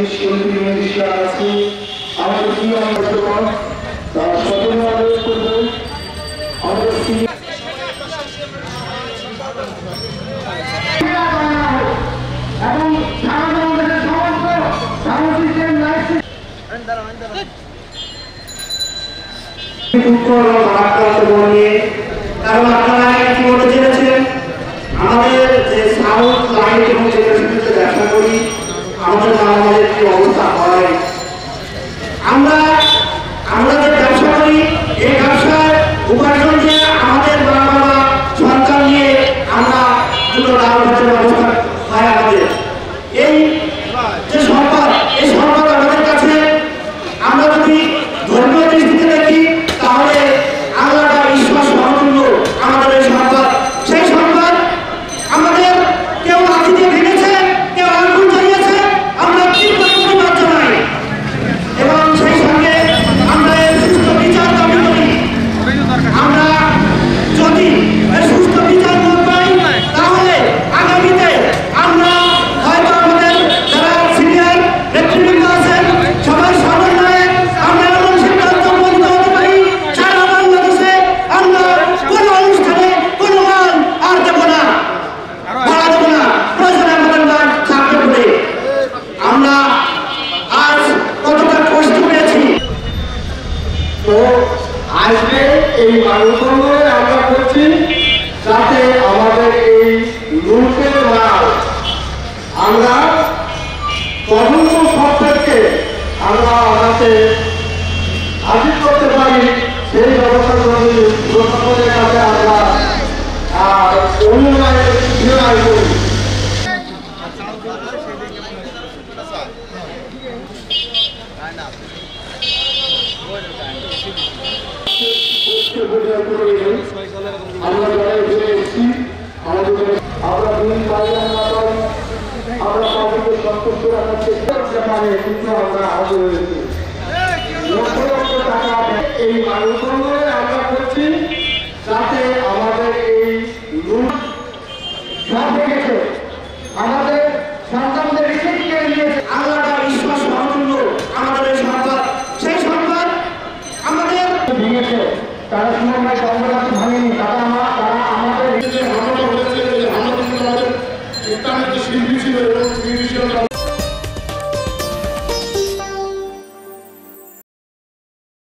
শিল্পী মিউজিশিয়ান আছে আমাদের কি অনুষ্ঠান তার সকলে আলোচনা করবে আমাদের এবং সারা বাংলাদেশের সমস্ত সাংস্কৃতিক নাইসিক কারণ আপনারা ইতিমধ্যে জেনেছেন আমাদের যে সাউথ লাইট এবং জেনারেশনকে ব্যবসা করি আমাদের আমাদের কি অবস্থা হয় আমরা যে ব্যবসা করি এই ব্যবসার উপার্জন দিয়ে আমাদের মা বাবা সন্তান নিয়ে আমরা দুটো লাভ খরচের ব্যবস্থা হয় আমাদের এই যে সম্পদ এই সম্পদ আমাদের কাছে আমরা যদি ধর্মীয় দৃষ্টিতে দেখি তাহলে আল্লাহর ঈশ্বর সমতুল্য আমাদের এই সম্পদ সেই সম্পদ আমাদের কেউ লাঠি দিয়ে ভেঙেছে কেউ আগুন জ্বালিয়েছে আমরা তীব্র প্রতিবাদ জানাই এবং সেই সঙ্গে আমরা এর সুস্থ বিচার দাবি করি আমরা যদি এর সুস্থ বিচার না পাই তাহলে আগামীতে আমরা হয়তো আমাদের যারা সিনিয়র নেতৃবৃন্দ আছেন সবাই সমন্বয়ে আমরা এমন সিদ্ধান্ত উপনীত হতে পারি সারা বাংলাদেশে আমরা কোনো অনুষ্ঠানে কোনো মান আর দেবো না ভাড়া দেবো না প্রয়োজনে আমাদের মান থাকতে বলে আমরা আজ কতটা কষ্ট পেয়েছি তো আজকে এই মানববন্ধনে আমরা করছি যাতে আমাদের এই লুটের মাল আমরা তদন্ত সরকারকে আমরা আমাকে হাজির করতে পারি সেই ব্যবস্থা প্রশাসনের কাছে আমরা অনুনয় করি আমরা যারা এখানে এসেছি আমরা দুই পাই আমরা সবাইকে সন্তুষ্ট রাখার চেষ্টা করতে পারি কিন্তু আমরা আহত হয়েছি লক্ষ লক্ষ টাকা এই মানববন্ধনে আমরা করছি যাতে আমাদের এই লুট সব হয়ে গেছে আমাদের সন্তানদের রিসিভ করে নিয়েছে আল্লাহর ঈশ্বর সমতুল্য আমাদের এই সম্পদ সেই সম্পদ আমাদের ভেঙেছে তারা সময় সংগ্রাম